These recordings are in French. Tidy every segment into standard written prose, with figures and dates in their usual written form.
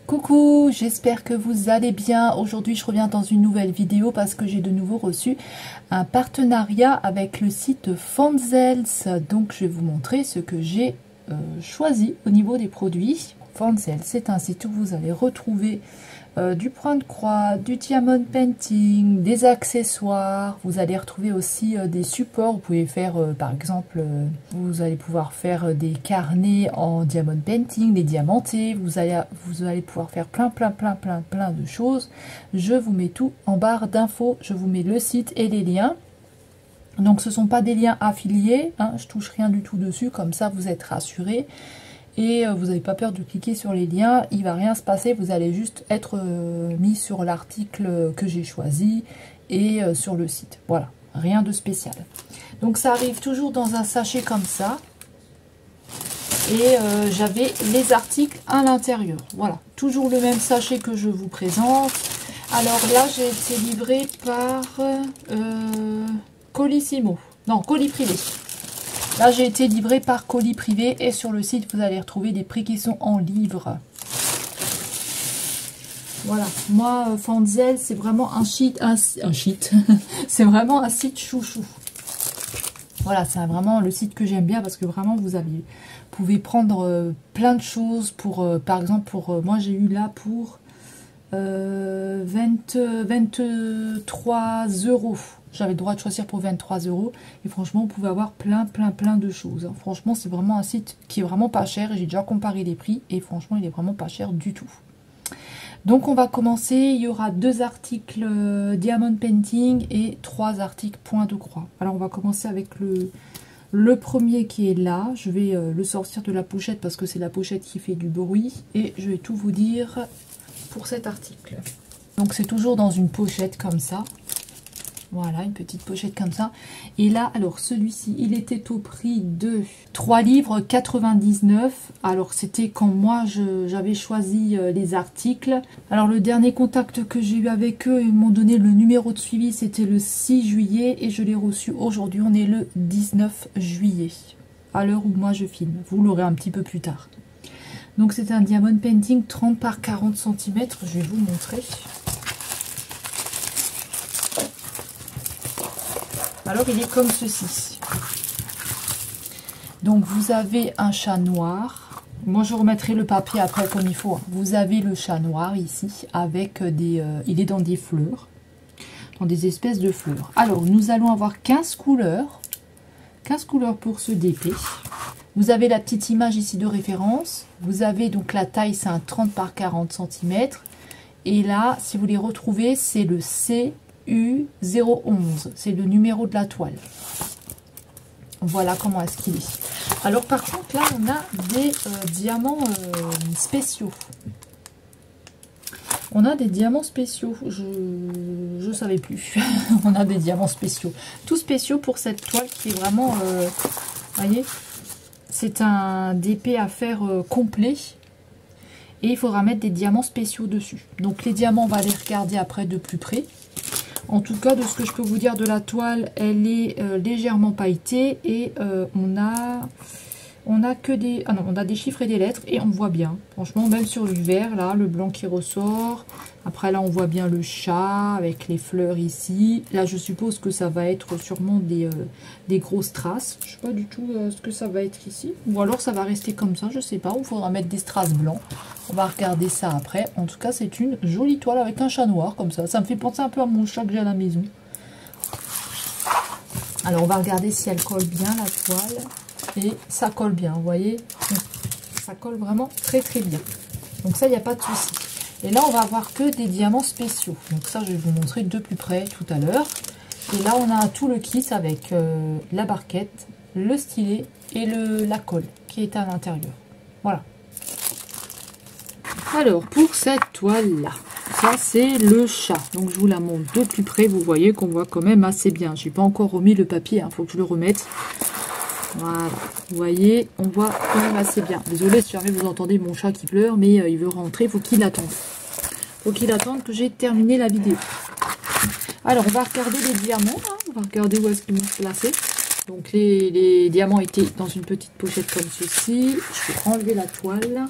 Coucou, j'espère que vous allez bien. Aujourd'hui, je reviens dans une nouvelle vidéo parce que j'ai de nouveau reçu un partenariat avec le site Fanzels. Donc, je vais vous montrer ce que j'ai choisi au niveau des produits. Fanzels, c'est un site où vous allez retrouver du point de croix, du diamond painting, des accessoires. Vous allez retrouver aussi des supports. Vous pouvez faire, par exemple, vous allez pouvoir faire des carnets en diamond painting, des diamantés. Vous allez pouvoir faire plein de choses. Je vous mets tout en barre d'infos. Je vous mets le site et les liens. Donc, ce ne sont pas des liens affiliés. Hein, je touche rien du tout dessus. Comme ça, vous êtes rassurés. Et vous n'avez pas peur de cliquer sur les liens, il ne va rien se passer, vous allez juste être mis sur l'article que j'ai choisi et sur le site. Voilà, rien de spécial. Donc ça arrive toujours dans un sachet comme ça. Et j'avais les articles à l'intérieur. Voilà, toujours le même sachet que je vous présente. Alors là, j'ai été livrée par Colissimo. Non, Colis Privé. Là, j'ai été livré par colis privé et sur le site, vous allez retrouver des prix qui sont en livres. Voilà, moi, Fanzels, c'est vraiment un site, c'est vraiment un site chouchou. Voilà, c'est vraiment le site que j'aime bien parce que vraiment, vous pouvez prendre plein de choses pour, par exemple, moi, j'ai eu là pour 23 €. J'avais le droit de choisir pour 23 € et franchement vous pouvez avoir plein de choses. Franchement c'est vraiment un site qui est vraiment pas cher et j'ai déjà comparé les prix et franchement il est vraiment pas cher du tout. Donc on va commencer, il y aura 2 articles diamond painting et 3 articles point de croix. Alors on va commencer avec le premier qui est là. Je vais le sortir de la pochette parce que c'est la pochette qui fait du bruit et je vais tout vous dire pour cet article. Donc c'est toujours dans une pochette comme ça. Voilà, une petite pochette comme ça. Et là, alors celui-ci, il était au prix de 3 livres 99. Alors c'était quand moi j'avais choisi les articles. Alors le dernier contact que j'ai eu avec eux, ils m'ont donné le numéro de suivi, c'était le 6 juillet et je l'ai reçu aujourd'hui. On est le 19 juillet, à l'heure où moi je filme. Vous l'aurez un petit peu plus tard. Donc c'est un diamond painting 30 par 40 cm. Je vais vous montrer. Alors il est comme ceci. Donc vous avez un chat noir. Moi je remettrai le papier après comme il faut. Vous avez le chat noir ici avec des... il est dans des fleurs. Dans des espèces de fleurs. Alors nous allons avoir 15 couleurs. 15 couleurs pour ce DP. Vous avez la petite image ici de référence. Vous avez donc la taille, c'est un 30 par 40 cm. Et là, si vous les retrouvez, c'est le CU011. C'est le numéro de la toile. Voilà comment est-ce qu'il est. Alors par contre, là, on a des diamants spéciaux. On a des diamants spéciaux. Je savais plus. On a des diamants spéciaux. Tout spéciaux pour cette toile qui est vraiment... voyez, c'est un DP à faire complet. Et il faudra mettre des diamants spéciaux dessus. Donc les diamants, on va les regarder après de plus près. En tout cas, de ce que je peux vous dire de la toile, elle est légèrement pailletée. Et on a que des... Ah non, on a des chiffres et des lettres et on voit bien. Franchement, même sur le vert, là, le blanc qui ressort. Après, là, on voit bien le chat avec les fleurs ici. Là, je suppose que ça va être sûrement des grosses traces. Je ne sais pas du tout ce que ça va être ici. Ou alors, ça va rester comme ça, je ne sais pas. Ou il faudra mettre des strass blancs. On va regarder ça après. En tout cas, c'est une jolie toile avec un chat noir, comme ça. Ça me fait penser un peu à mon chat que j'ai à la maison. Alors, on va regarder si elle colle bien, la toile. Et ça colle bien, vous voyez, ça colle vraiment très bien. Donc ça, il n'y a pas de souci. Et là, on va avoir que des diamants spéciaux. Donc ça, je vais vous montrer de plus près tout à l'heure. Et là, on a tout le kit avec la barquette, le stylet et la colle qui est à l'intérieur. Voilà. Alors, pour cette toile-là, ça c'est le chat. Donc je vous la montre de plus près. Vous voyez qu'on voit quand même assez bien. Je n'ai pas encore remis le papier, il faut que je le remette. Voilà, vous voyez, on voit quand même assez bien. Désolée si jamais vous entendez mon chat qui pleure, mais il veut rentrer, il faut qu'il attende. Faut qu'il attende que j'ai terminé la vidéo. Alors, on va regarder les diamants, hein. On va regarder où est-ce qu'ils vont se placer. Donc, les diamants étaient dans une petite pochette comme ceci. Je vais enlever la toile.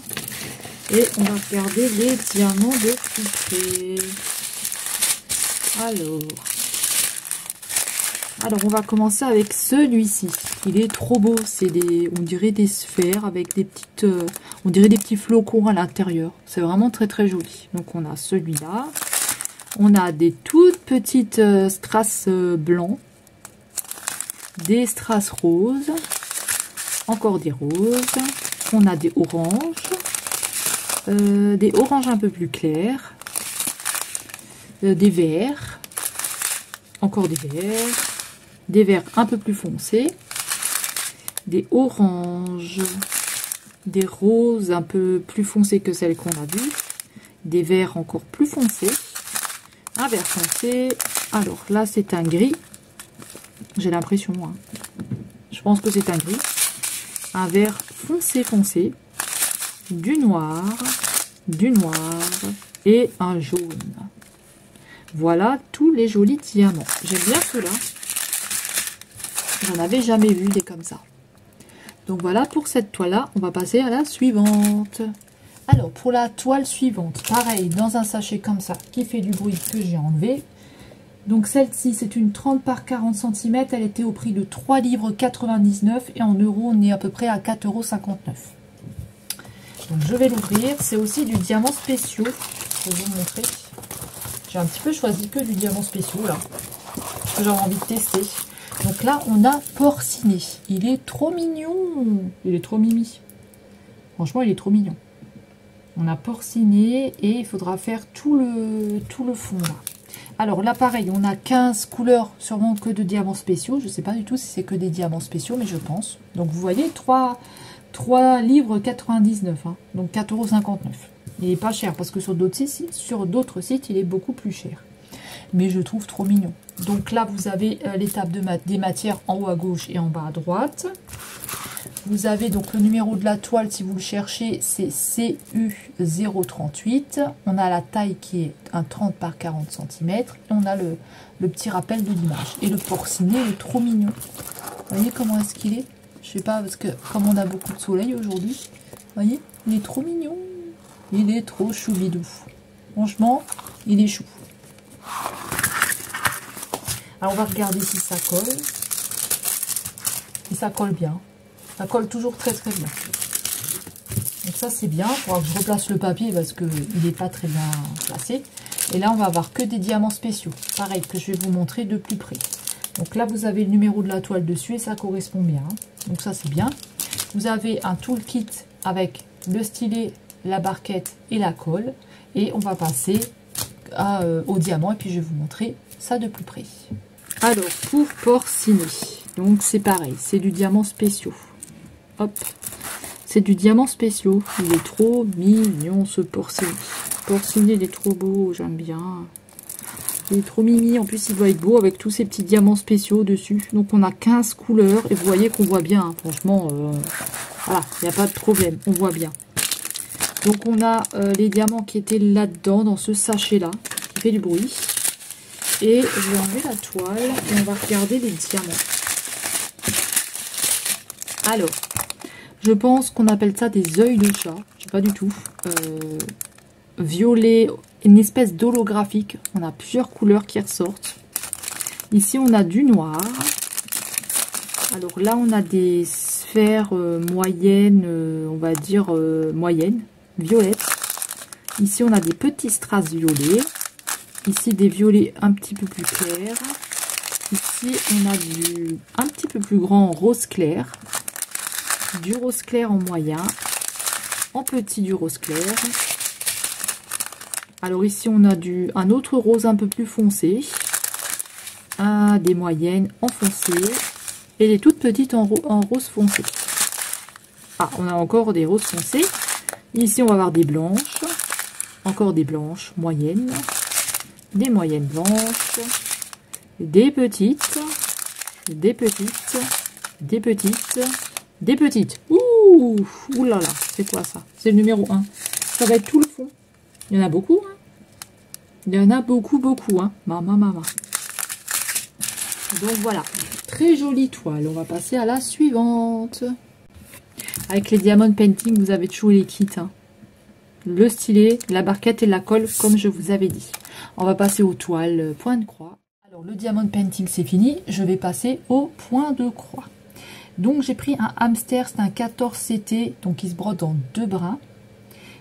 Et on va regarder les diamants de plus près. Alors on va commencer avec celui-ci. Il est trop beau. C'est des, on dirait des sphères avec des petites, on dirait des petits flocons à l'intérieur. C'est vraiment très très joli. Donc on a celui-là. On a des toutes petites strass blancs, des strass roses, encore des roses. On a des oranges. Des oranges un peu plus clairs, des verts, encore des verts un peu plus foncés, des oranges, des roses un peu plus foncés que celles qu'on a vues, des verts encore plus foncés, un vert foncé. Alors là c'est un gris, j'ai l'impression, hein. Je pense que c'est un gris, un vert foncé, du noir et un jaune. Voilà tous les jolis diamants. J'aime bien ceux-là. J'en avais jamais vu des comme ça. Donc voilà pour cette toile-là. On va passer à la suivante. Alors pour la toile suivante, pareil, dans un sachet comme ça, qui fait du bruit, que j'ai enlevé. Donc celle-ci, c'est une 30 par 40 cm. Elle était au prix de 3,99 € et en euros, on est à peu près à 4,59 €. Donc je vais l'ouvrir. C'est aussi du diamant spéciaux. Je vais vous montrer. J'ai un petit peu choisi que du diamant spéciaux là. Parce que j'avais envie de tester. Donc là on a porciné. Il est trop mignon. Il est trop mimi. Franchement il est trop mignon. On a porciné et il faudra faire tout le fond là. Alors là pareil, on a 15 couleurs, sûrement que de diamants spéciaux. Je ne sais pas du tout si c'est que des diamants spéciaux, mais je pense. Donc vous voyez, 3 livres 99, hein, donc 4,59 €. Il est pas cher parce que sur d'autres sites, il est beaucoup plus cher. Mais je trouve trop mignon. Donc là, vous avez l'étape des matières en haut à gauche et en bas à droite. Vous avez donc le numéro de la toile, si vous le cherchez, c'est CU038. On a la taille qui est un 30 par 40 cm. Et on a le petit rappel de l'image. Et le porciné est trop mignon. Vous voyez comment est-ce qu'il est? Je sais pas, parce que comme on a beaucoup de soleil aujourd'hui, vous voyez, il est trop mignon. Il est trop choubidou. Franchement, il est chou. Alors, on va regarder si ça colle. Et ça colle bien. Ça colle toujours très très bien. Donc ça, c'est bien. Il faudra que je replace le papier parce qu'il n'est pas très bien placé. Et là, on va avoir que des diamants spéciaux. Pareil, que je vais vous montrer de plus près. Donc là, vous avez le numéro de la toile dessus et ça correspond bien. Donc ça, c'est bien. Vous avez un toolkit avec le stylet, la barquette et la colle. Et on va passer au diamant. Et puis, je vais vous montrer ça de plus près. Alors, pour porciner. Donc, c'est pareil. C'est du diamant spéciaux. Hop. C'est du diamant spéciaux. Il est trop mignon, ce porciné. Porciné, il est trop beau. J'aime bien. Il est trop mimi, en plus il doit être beau avec tous ces petits diamants spéciaux dessus. Donc on a 15 couleurs et vous voyez qu'on voit bien, hein. Franchement, voilà, il n'y a pas de problème, on voit bien. Donc on a les diamants qui étaient là-dedans, dans ce sachet-là, qui fait du bruit. Et je vais enlever la toile et on va regarder les diamants. Alors, je pense qu'on appelle ça des œils de chat, je sais pas du tout. Violet, une espèce d'holographique. On a plusieurs couleurs qui ressortent. Ici, on a du noir. Alors là, on a des sphères moyennes, on va dire moyennes, violettes. Ici, on a des petits strass violets. Ici, des violets un petit peu plus clairs. Ici, on a du un petit peu plus grand rose clair. Du rose clair en moyen. En petit, du rose clair. Alors ici, on a un autre rose un peu plus foncé. Des moyennes en foncé. Et des toutes petites en rose foncé. Ah, on a encore des roses foncées. Ici, on va avoir des blanches. Encore des blanches moyennes. Des moyennes blanches. Des petites. Des petites. Des petites. Des petites. Ouh, ouh là là, c'est quoi ça? C'est le numéro 1. Ça va être tout le fond. Il y en a beaucoup, hein. Il y en a beaucoup, beaucoup, hein. Maman. Donc voilà, très jolie toile. On va passer à la suivante. Avec les Diamond Painting, vous avez toujours les kits, hein. le stylet, la barquette et la colle comme je vous avais dit. On va passer aux toiles point de croix. Alors le diamond painting c'est fini, je vais passer au point de croix. Donc j'ai pris un hamster, c'est un 14 CT, donc il se brode en 2 brins.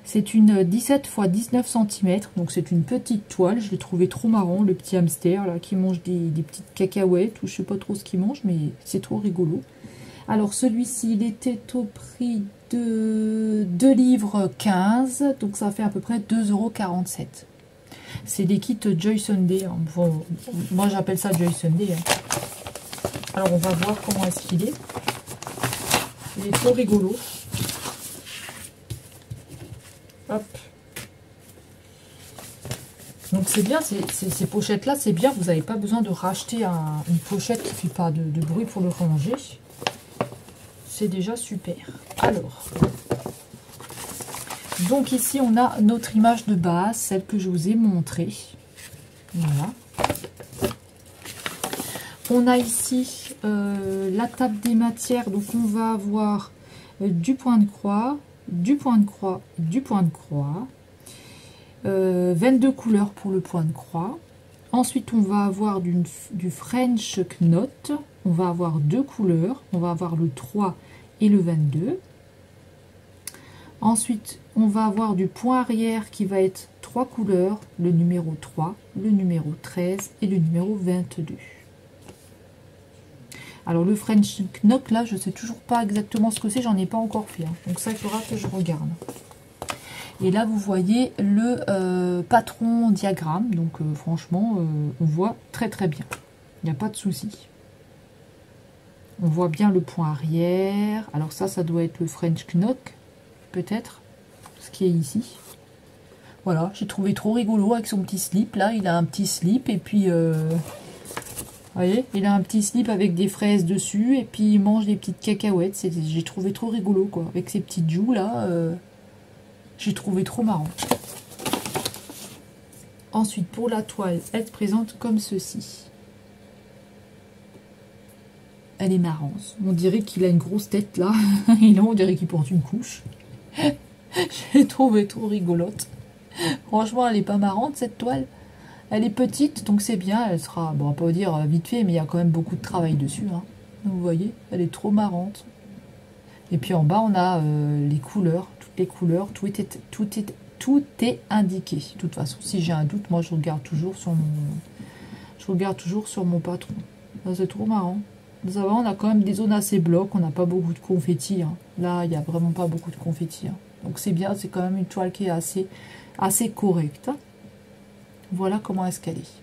C'est une 17 x 19 cm, donc c'est une petite toile, je l'ai trouvé trop marrant, le petit hamster là qui mange des petites cacahuètes, ou je sais pas trop ce qu'il mange, mais c'est trop rigolo. Alors celui-ci, il était au prix de 2,15 livres, donc ça fait à peu près 2,47 €. C'est des kits Joy Sunday, hein. Bon, moi j'appelle ça Joy Sunday. Hein. Alors on va voir comment est-ce qu'il est. Il est trop rigolo. Hop. Donc c'est bien, ces pochettes-là, c'est bien. Vous n'avez pas besoin de racheter une pochette qui ne fait pas de bruit pour le ranger. C'est déjà super. Alors, donc ici on a notre image de base, celle que je vous ai montrée. Voilà. On a ici la table des matières, donc on va avoir du point de croix, du point de croix, du point de croix. 22 couleurs pour le point de croix. Ensuite, on va avoir du French Knot. On va avoir 2 couleurs. On va avoir le 3 et le 22. Ensuite, on va avoir du point arrière qui va être 3 couleurs. Le numéro 3, le numéro 13 et le numéro 22. Alors, le French Knot, là, je ne sais toujours pas exactement ce que c'est. J'en ai pas encore fait. Hein. Donc, ça, il faudra que je regarde. Et là, vous voyez le patron diagramme. Donc, franchement, on voit très très bien. Il n'y a pas de souci. On voit bien le point arrière. Alors ça doit être le French Knot, peut-être, ce qui est ici. Voilà, j'ai trouvé trop rigolo avec son petit slip. Là, il a un petit slip et puis... vous voyez, il a un petit slip avec des fraises dessus et puis il mange des petites cacahuètes. J'ai trouvé trop rigolo, quoi. Avec ses petites joues, là... j'ai trouvé trop marrant. Ensuite, pour la toile, elle se présente comme ceci. Elle est marrante. On dirait qu'il a une grosse tête là. Et là, on dirait qu'il porte une couche. J'ai trouvé trop rigolote. Franchement, elle est pas marrante cette toile. Elle est petite, donc c'est bien. Elle sera, bon, on va pas vous dire vite fait, mais il y a quand même beaucoup de travail dessus. Hein. Vous voyez, elle est trop marrante. Et puis en bas, on a les couleurs. Les couleurs, tout est indiqué. De toute façon, si j'ai un doute, moi je regarde toujours sur mon patron. C'est trop marrant. Ça va, on a quand même des zones assez blocs, on n'a pas beaucoup de confettis. Hein. Là, il n'y a vraiment pas beaucoup de confettis. Hein. Donc c'est bien, c'est quand même une toile qui est assez correcte. Hein. Voilà comment est-ce qu'elle est.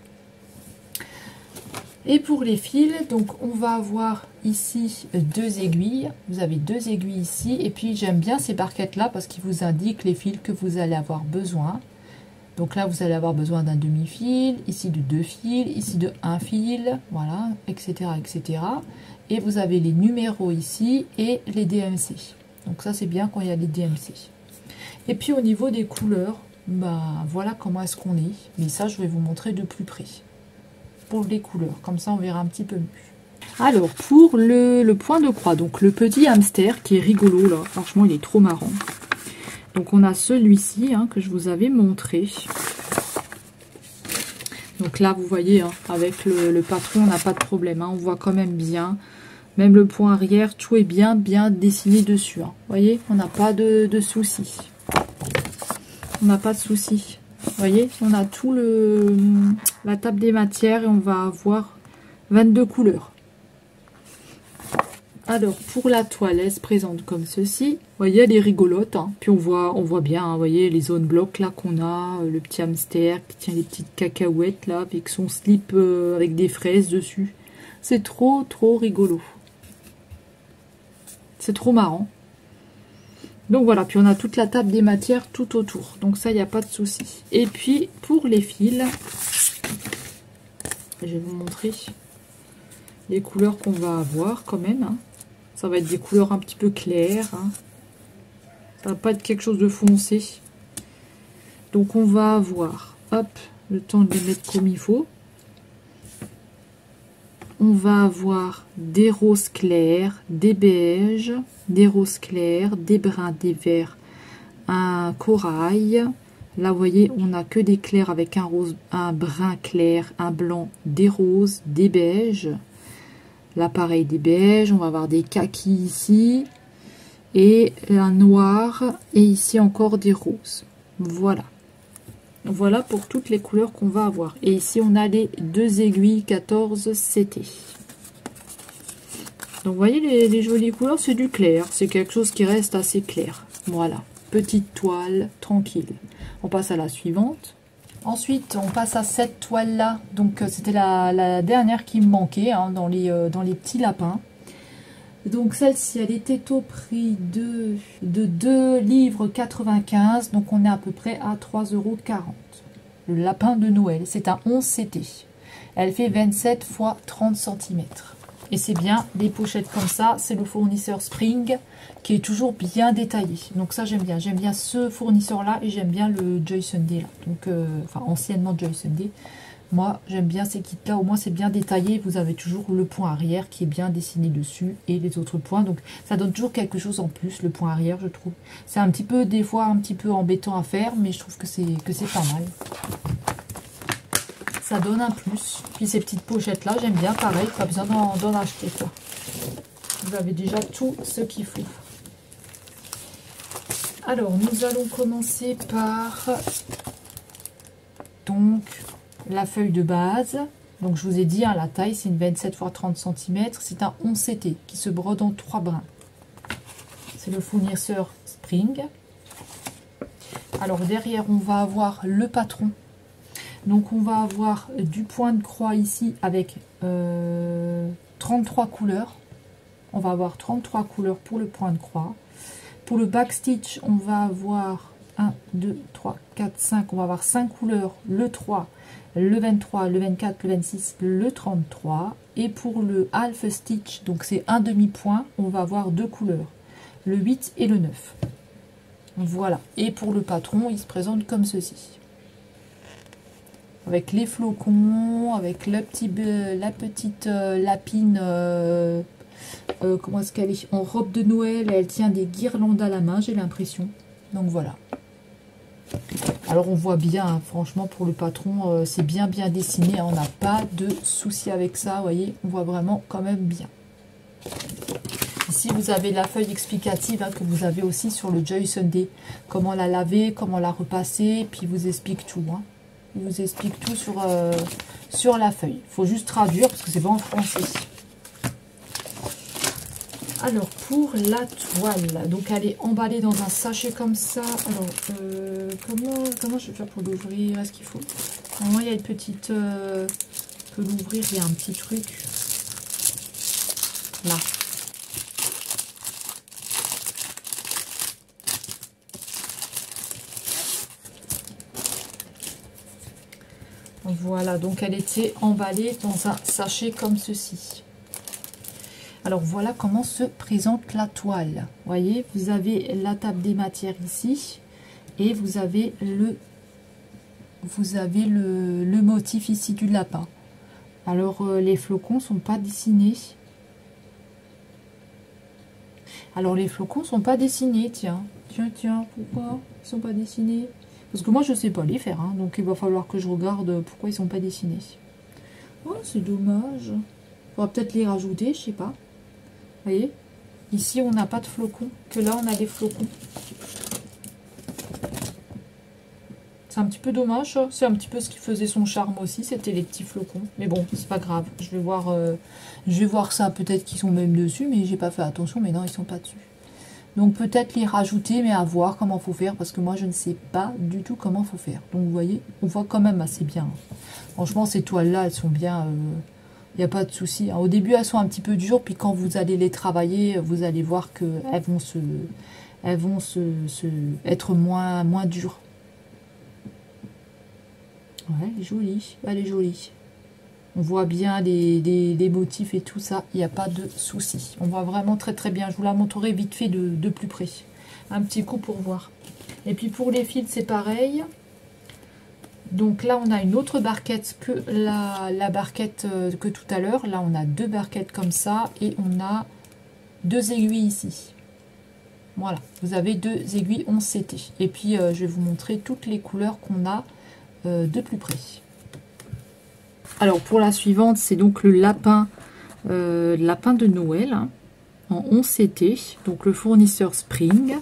Et pour les fils, donc on va avoir ici 2 aiguilles. Vous avez 2 aiguilles ici. Et puis j'aime bien ces barquettes là parce qu'ils vous indiquent les fils que vous allez avoir besoin. Donc là vous allez avoir besoin d'un demi-fil, ici de 2 fils, ici de 1 fil, voilà, etc. etc. Et vous avez les numéros ici et les DMC. Donc ça c'est bien quand il y a les DMC. Et puis au niveau des couleurs, bah voilà comment est-ce qu'on est. Mais ça je vais vous montrer de plus près. Pour les couleurs, comme ça on verra un petit peu mieux. Alors pour le point de croix, donc le petit hamster qui est rigolo là, franchement il est trop marrant. Donc on a celui-ci hein, que je vous avais montré. Donc là vous voyez hein, avec le patron on n'a pas de problème, hein, on voit quand même bien. Même le point arrière, tout est bien dessiné dessus. Hein. Vous voyez, on n'a pas de soucis. On n'a pas de soucis. Vous voyez, on a tout la table des matières et on va avoir 22 couleurs. Alors, pour la toile, elle se présente comme ceci. Vous voyez, elle est rigolote. Hein. Puis on voit bien, hein, vous voyez, les zones blocs là qu'on a. Le petit hamster qui tient les petites cacahuètes là, avec son slip avec des fraises dessus. C'est trop rigolo. C'est trop marrant. Donc voilà, puis on a toute la table des matières tout autour. Donc ça, il n'y a pas de souci. Et puis, pour les fils, je vais vous montrer les couleurs qu'on va avoir quand même. Hein. Ça va être des couleurs un petit peu claires. Hein. Ça va pas être quelque chose de foncé. Donc on va avoir, hop, le temps de les mettre comme il faut. On va avoir des roses clairs, des beiges, des roses clairs, des bruns, des verts, un corail. Là, vous voyez, on n'a que des clairs avec un rose, un brun clair, un blanc, des roses, des beiges. Là, pareil, des beiges. On va avoir des kakis ici. Et un noir. Et ici, encore des roses. Voilà. Voilà pour toutes les couleurs qu'on va avoir. Et ici, on a les 2 aiguilles 14 CT. Donc, vous voyez, les jolies couleurs, c'est du clair. C'est quelque chose qui reste assez clair. Voilà. Petite toile, tranquille. On passe à la suivante. Ensuite, on passe à cette toile-là. Donc, c'était la dernière qui me manquait hein, dans les petits lapins. Donc, celle-ci, elle était au prix de 2 livres 95. Donc, on est à peu près à 3,40 €. Le lapin de Noël, c'est un 11 CT. Elle fait 27 x 30 cm. Et c'est bien des pochettes comme ça. C'est le fournisseur Spring qui est toujours bien détaillé. Donc ça, j'aime bien. J'aime bien ce fournisseur-là et j'aime bien le Joy Sunday. Là. Donc, enfin, anciennement Joy Sunday. Moi, j'aime bien ces kits-là. Au moins, c'est bien détaillé. Vous avez toujours le point arrière qui est bien dessiné dessus et les autres points. Donc, ça donne toujours quelque chose en plus, le point arrière, je trouve. C'est un petit peu, des fois, un petit peu embêtant à faire, mais je trouve que c'est pas mal. Ça donne un plus. Puis ces petites pochettes là, j'aime bien, pareil, pas besoin d'en acheter quoi. Vous avez déjà tout ce qu'il faut. Alors, nous allons commencer par donc la feuille de base. Donc, je vous ai dit, hein, la taille, c'est une 27 x 30 cm. C'est un 11 CT qui se brode en 3 brins. C'est le fournisseur Spring. Alors, derrière, on va avoir le patron. Donc, on va avoir du point de croix ici avec 33 couleurs. On va avoir 33 couleurs pour le point de croix. Pour le backstitch, on va avoir 1, 2, 3, 4, 5. On va avoir 5 couleurs. Le 3, le 23, le 24, le 26, le 33. Et pour le half stitch, donc c'est un demi-point, on va avoir 2 couleurs. Le 8 et le 9. Voilà. Et pour le patron, il se présente comme ceci. Avec les flocons, avec la petite lapine, comment est-ce qu'elle est? En robe de Noël, elle tient des guirlandes à la main, j'ai l'impression. Donc voilà. Alors on voit bien, hein, franchement pour le patron, c'est bien dessiné, hein, on n'a pas de souci avec ça, vous voyez, on voit vraiment quand même bien. Ici vous avez la feuille explicative hein, que vous avez aussi sur le Joy Sunday. Comment la laver, comment la repasser, puis il vous explique tout. Hein. Il vous explique tout sur la feuille. Il faut juste traduire parce que c'est pas en français. Alors, pour la toile, donc elle est emballée dans un sachet comme ça. Alors, comment je vais faire pour l'ouvrir? Est-ce qu'il faut... Normalement, il y a une petite... on peut l'ouvrir, il y a un petit truc. Là. Voilà, donc elle était emballée dans un sachet comme ceci. Alors voilà comment se présente la toile. Vous voyez, vous avez la table des matières ici et vous avez le motif ici du lapin. Alors les flocons sont pas dessinés. Alors les flocons sont pas dessinés, tiens, pourquoi ils sont pas dessinés? Parce que moi je sais pas les faire, hein, donc il va falloir que je regarde pourquoi ils sont pas dessinés. Oh, c'est dommage. Il faudra peut-être les rajouter, je sais pas. Vous voyez, ici on n'a pas de flocons, que là on a des flocons. C'est un petit peu dommage, c'est un petit peu ce qui faisait son charme aussi, c'était les petits flocons. Mais bon, c'est pas grave, je vais voir ça, peut-être qu'ils sont même dessus, mais j'ai pas fait attention, mais non, ils sont pas dessus. Donc peut-être les rajouter, mais à voir comment faut faire, parce que moi je ne sais pas du tout comment faut faire. Donc vous voyez, on voit quand même assez bien. Franchement, ces toiles-là, elles sont bien, il n'y a pas de souci. Au début, elles sont un petit peu dures, puis quand vous allez les travailler, vous allez voir qu'elles vont être moins dures. Ouais, elle est jolie, elle est jolie. On voit bien les motifs et tout ça, il n'y a pas de souci. On voit vraiment très bien. Je vous la montrerai vite fait de plus près. Un petit coup pour voir. Et puis pour les fils, c'est pareil. Donc là, on a une autre barquette que la barquette que tout à l'heure. Là, on a 2 barquettes comme ça et on a 2 aiguilles ici. Voilà, vous avez 2 aiguilles 11 CT. Et puis, je vais vous montrer toutes les couleurs qu'on a de plus près. Alors, pour la suivante, c'est donc le lapin de Noël, hein, en 11 CT. Donc, le fournisseur Spring.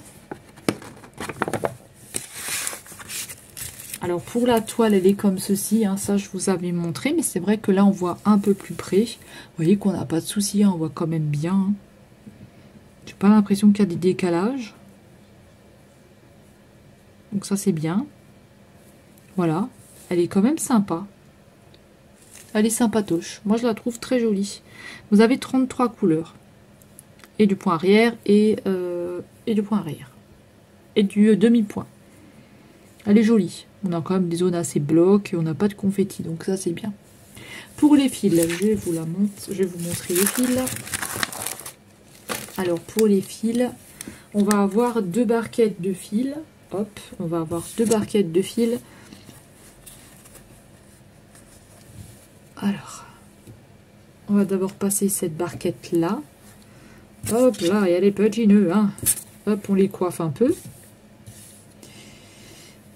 Alors, pour la toile, elle est comme ceci. Hein, ça, je vous avais montré. Mais c'est vrai que là, on voit un peu plus près. Vous voyez qu'on n'a pas de souci. Hein, on voit quand même bien. Hein. J'ai pas l'impression qu'il y a des décalages. Donc ça c'est bien. Voilà. Elle est quand même sympa. Elle est sympatoche. Moi je la trouve très jolie. Vous avez 33 couleurs. Et du point arrière et du point arrière. Et du demi-point. Elle est jolie. On a quand même des zones assez blocs et on n'a pas de confetti. Donc ça c'est bien. Pour les fils, je vais vous montrer les fils. Alors, pour les fils, on va avoir 2 barquettes de fils. Hop, on va avoir 2 barquettes de fils. Alors, on va d'abord passer cette barquette-là. Hop, là, il y a les petits nœuds. Hein. Hop, on les coiffe un peu.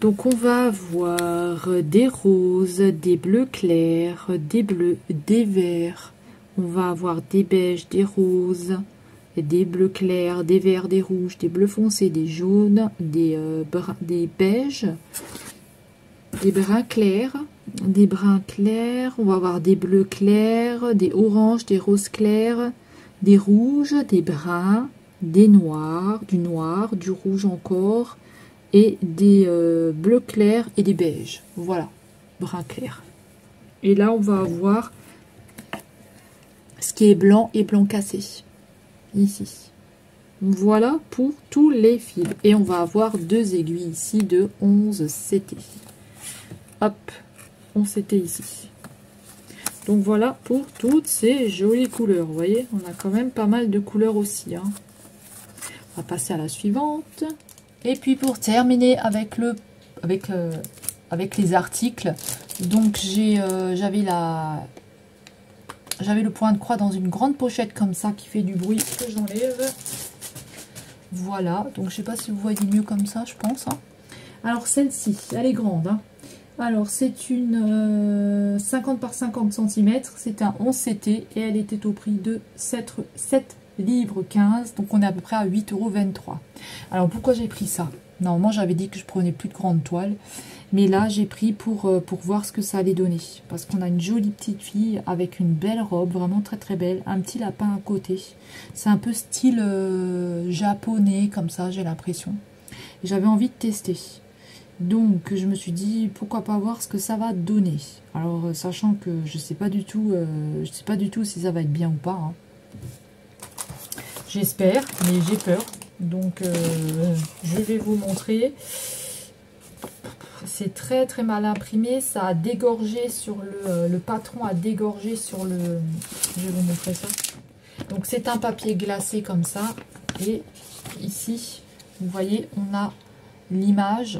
Donc, on va avoir des roses, des bleus clairs, des bleus, des verts. On va avoir des beiges, des roses, des bleus clairs, des verts, des rouges, des bleus foncés, des jaunes, des beiges, des bruns clairs, on va avoir des bleus clairs, des oranges, des roses clairs, des rouges, des bruns, des noirs, du rouge encore, et des bleus clairs et des beiges. Voilà, brun clair. Et là, on va avoir ce qui est blanc et blanc cassé. Ici. Voilà pour tous les fils. Et on va avoir 2 aiguilles ici de 11 CT. Hop, 11 CT ici. Donc voilà pour toutes ces jolies couleurs. Vous voyez, on a quand même pas mal de couleurs aussi. Hein. On va passer à la suivante. Et puis pour terminer avec les articles, donc j'avais le point de croix dans une grande pochette comme ça qui fait du bruit que j'enlève. Voilà, donc je sais pas si vous voyez mieux comme ça, je pense. Hein. Alors celle-ci, elle est grande. Hein. Alors c'est une 50 par 50 cm, c'est un 11 CT et elle était au prix de 7 livres 15, donc on est à peu près à 8,23 €. Alors pourquoi j'ai pris ça? Normalement j'avais dit que je prenais plus de grandes toiles, mais là j'ai pris pour voir ce que ça allait donner, parce qu'on a une jolie petite fille avec une belle robe, vraiment très très belle, un petit lapin à côté, c'est un peu style japonais comme ça, j'ai l'impression, et j'avais envie de tester, donc je me suis dit pourquoi pas voir ce que ça va donner. Alors sachant que je sais pas du tout si ça va être bien ou pas, hein. J'espère, mais j'ai peur. Donc, je vais vous montrer. C'est très très mal imprimé. Ça a dégorgé sur le patron a dégorgé sur le... Je vais vous montrer ça. Donc, c'est un papier glacé comme ça. Et ici, vous voyez, on a l'image.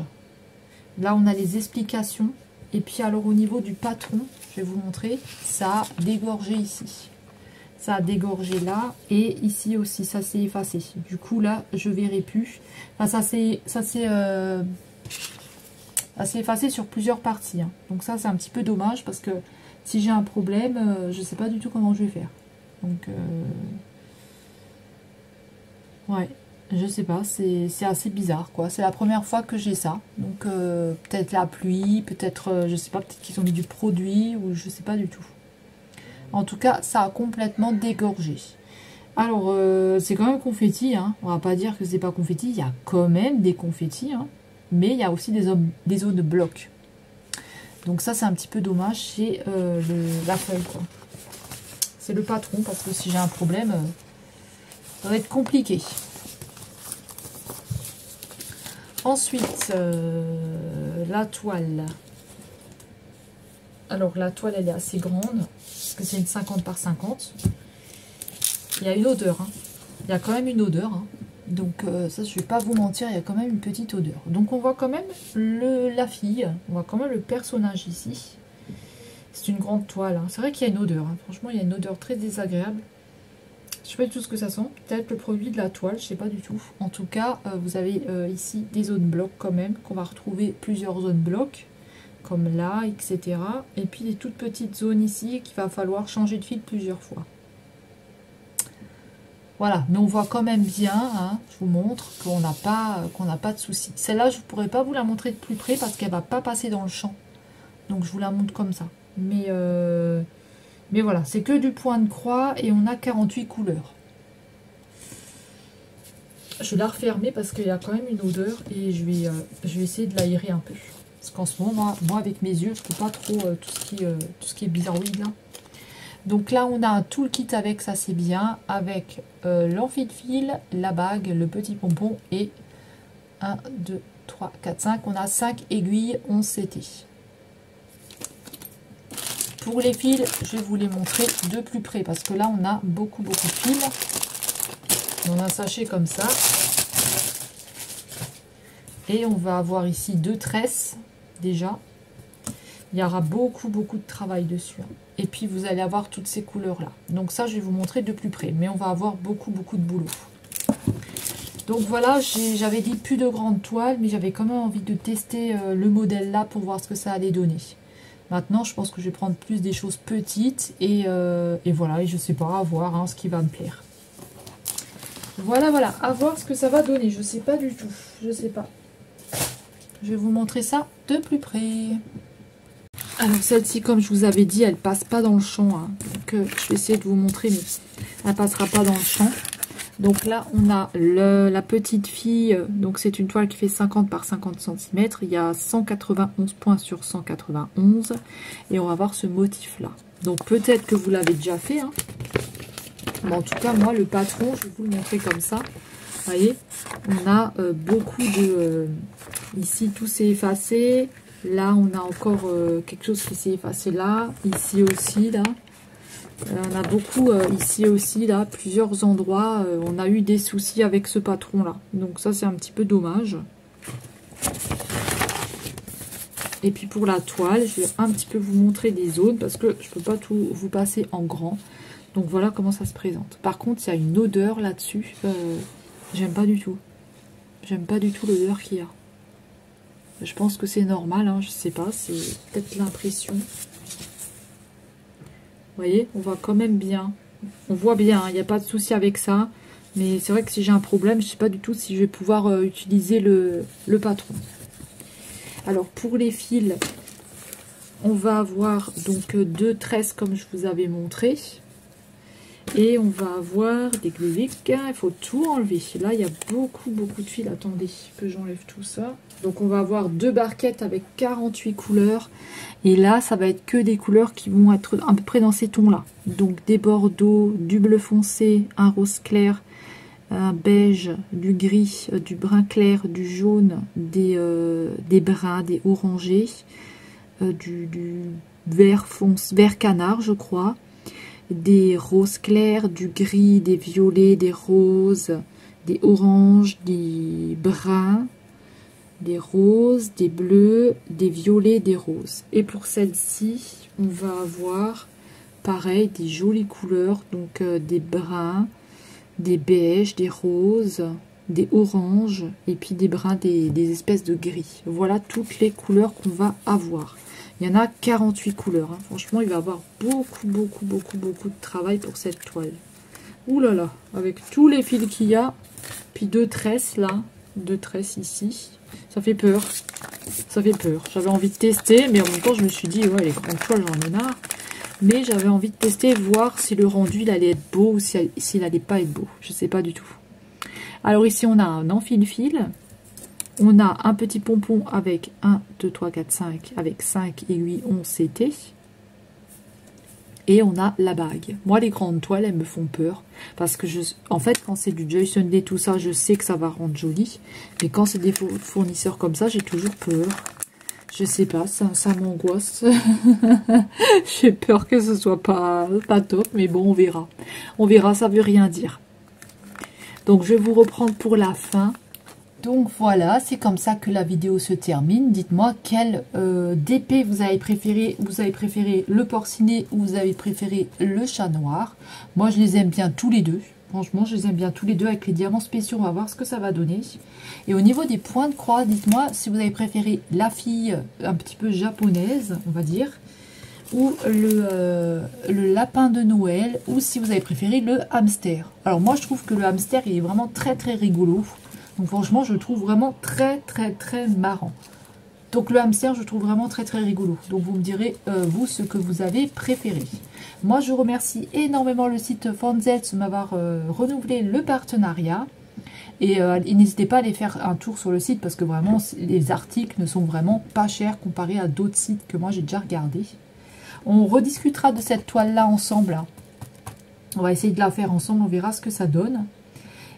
Là, on a les explications. Et puis, alors, au niveau du patron, je vais vous montrer, ça a dégorgé ici. Ça a dégorgé là et ici aussi ça s'est effacé. Du coup là je verrai plus. Enfin, ça s'est effacé sur plusieurs parties. Hein. Donc ça c'est un petit peu dommage parce que si j'ai un problème, je sais pas du tout comment je vais faire. Donc ouais, je sais pas, c'est assez bizarre quoi. C'est la première fois que j'ai ça. Donc peut-être la pluie, peut-être je sais pas, peut-être qu'ils ont mis du produit ou je sais pas du tout. En tout cas, ça a complètement dégorgé. Alors, c'est quand même confetti. Hein. On va pas dire que c'est pas confetti. Il y a quand même des confettis. Hein. Mais il y a aussi des zones de blocs. Donc ça, c'est un petit peu dommage. C'est la feuille. C'est le patron. Parce que si j'ai un problème, ça va être compliqué. Ensuite, la toile. Alors, la toile, elle est assez grande. Parce que c'est une 50 par 50. Il y a une odeur. Hein. Il y a quand même une odeur. Hein. Donc, ça, je ne vais pas vous mentir, il y a quand même une petite odeur. Donc, on voit quand même la fille. On voit quand même le personnage ici. C'est une grande toile. Hein. C'est vrai qu'il y a une odeur. Hein. Franchement, il y a une odeur très désagréable. Je sais pas du tout ce que ça sent. Peut-être le produit de la toile, je sais pas du tout. En tout cas, vous avez ici des zones blocs quand même, qu'on va retrouver plusieurs zones blocs, comme là, etc. Et puis des toutes petites zones ici qu'il va falloir changer de fil plusieurs fois. Voilà, mais on voit quand même bien, hein, je vous montre qu'on n'a pas de souci. Celle-là, je ne pourrais pas vous la montrer de plus près parce qu'elle va pas passer dans le champ. Donc je vous la montre comme ça. Mais voilà, c'est que du point de croix et on a 48 couleurs. Je vais la refermer parce qu'il y a quand même une odeur et je vais essayer de l'aérer un peu. Parce qu'en ce moment, moi avec mes yeux, je ne peux pas trop tout ce qui est bizarroïde là. Donc là, on a un toolkit avec, ça c'est bien, avec l'amphi de fil, la bague, le petit pompon et 1, 2, 3, 4, 5. On a 5 aiguilles 11 CT. Pour les fils, je vais vous les montrer de plus près parce que là, on a beaucoup de fils. On a un sachet comme ça. Et on va avoir ici 2 tresses déjà. Il y aura beaucoup de travail dessus. Et puis vous allez avoir toutes ces couleurs là. Donc ça je vais vous montrer de plus près. Mais on va avoir beaucoup de boulot. Donc voilà, j'avais dit plus de grandes toiles. Mais j'avais quand même envie de tester le modèle là pour voir ce que ça allait donner. Maintenant je pense que je vais prendre plus des choses petites. Et voilà, et je sais pas, à voir hein, ce qui va me plaire. Voilà, à voir ce que ça va donner. Je sais pas du tout. Je sais pas. Je vais vous montrer ça de plus près. Alors celle-ci, comme je vous avais dit, elle passe pas dans le champ. Hein. Donc je vais essayer de vous montrer, mais elle passera pas dans le champ. Donc là, on a la petite fille. Donc c'est une toile qui fait 50 par 50 cm. Il y a 191 points sur 191. Et on va voir ce motif-là. Donc peut-être que vous l'avez déjà fait. Hein. Mais en tout cas, moi, le patron, je vais vous le montrer comme ça. Vous voyez, on a beaucoup de... ici, tout s'est effacé. Là, on a encore quelque chose qui s'est effacé là. Ici aussi, là. On a beaucoup ici aussi, là. Plusieurs endroits. On a eu des soucis avec ce patron-là. Donc ça, c'est un petit peu dommage. Et puis pour la toile, je vais un petit peu vous montrer des zones. Parce que je ne peux pas tout vous passer en grand. Donc voilà comment ça se présente. Par contre, il y a une odeur là-dessus. J'aime pas du tout. J'aime pas du tout l'odeur qu'il y a. Je pense que c'est normal, hein, je sais pas, c'est peut-être l'impression. Vous voyez, on voit quand même bien. On voit bien, il n'y a pas de souci avec ça. Mais c'est vrai que si j'ai un problème, je sais pas du tout si je vais pouvoir utiliser le patron. Alors pour les fils, on va avoir donc 2 tresses comme je vous avais montré. Et on va avoir des gluviques. Il faut tout enlever. Là, il y a beaucoup de fils. Attendez que j'enlève tout ça. Donc, on va avoir 2 barquettes avec 48 couleurs. Et là, ça va être que des couleurs qui vont être à peu près dans ces tons-là. Donc, des bordeaux, du bleu foncé, un rose clair, un beige, du gris, du brun clair, du jaune, des bruns, des orangés, du vert vert canard, je crois. Des roses clairs, du gris, des violets, des roses, des oranges, des bruns, des roses, des bleus, des violets, des roses. Et pour celle-ci, on va avoir pareil des jolies couleurs, donc des bruns, des beiges, des roses, des oranges et puis des bruns, des espèces de gris. Voilà toutes les couleurs qu'on va avoir. Il y en a 48 couleurs. Hein. Franchement, il va y avoir beaucoup de travail pour cette toile. Ouh là là, avec tous les fils qu'il y a. Puis 2 tresses là. 2 tresses ici. Ça fait peur. Ça fait peur. J'avais envie de tester, mais en même temps, je me suis dit, ouais, les grandes toiles, j'en ai marre. Mais j'avais envie de tester, voir si le rendu, il allait être beau ou s'il n'allait pas être beau. Je ne sais pas du tout. Alors ici, on a un enfile-fil. On a un petit pompon avec 1, 2, 3, 4, 5, avec 5 aiguilles 11 CT. Et on a la bague. Moi, les grandes toiles, elles me font peur. Parce que, en fait, quand c'est du Joyson Day, tout ça, je sais que ça va rendre joli. Mais quand c'est des fournisseurs comme ça, j'ai toujours peur. Je sais pas, ça m'angoisse. J'ai peur que ce soit pas top. Mais bon, on verra. On verra, ça veut rien dire. Donc, je vais vous reprendre pour la fin. Donc voilà, c'est comme ça que la vidéo se termine. Dites-moi quel DP vous avez préféré. Vous avez préféré le porcinet ou vous avez préféré le chat noir. Moi, je les aime bien tous les deux. Franchement, je les aime bien tous les deux avec les diamants spéciaux. On va voir ce que ça va donner. Et au niveau des points de croix, dites-moi si vous avez préféré la fille un petit peu japonaise, on va dire, ou le lapin de Noël, ou si vous avez préféré le hamster. Alors moi, je trouve que le hamster, il est vraiment très très rigolo. Donc franchement, je le trouve vraiment très très très marrant. Donc le hamster, je trouve vraiment très très rigolo. Donc vous me direz, vous, ce que vous avez préféré. Moi, je remercie énormément le site Fanzels de m'avoir renouvelé le partenariat. Et n'hésitez pas à aller faire un tour sur le site parce que vraiment, les articles ne sont vraiment pas chers comparés à d'autres sites que moi j'ai déjà regardés. On rediscutera de cette toile-là ensemble. Hein. On va essayer de la faire ensemble, on verra ce que ça donne.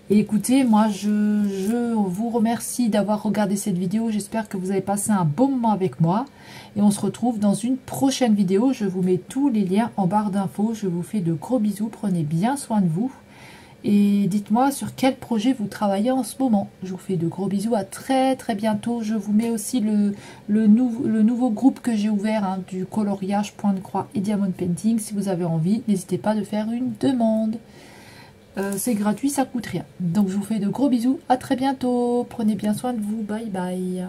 Et écoutez, moi je vous remercie d'avoir regardé cette vidéo. J'espère que vous avez passé un bon moment avec moi. Et on se retrouve dans une prochaine vidéo. Je vous mets tous les liens en barre d'infos. Je vous fais de gros bisous. Prenez bien soin de vous. Et dites-moi sur quel projet vous travaillez en ce moment. Je vous fais de gros bisous. À très très bientôt. Je vous mets aussi le nouveau groupe que j'ai ouvert hein, du coloriage, point de croix et diamond painting. Si vous avez envie, n'hésitez pas de faire une demande. C'est gratuit, ça coûte rien. Donc je vous fais de gros bisous, à très bientôt. Prenez bien soin de vous, bye bye.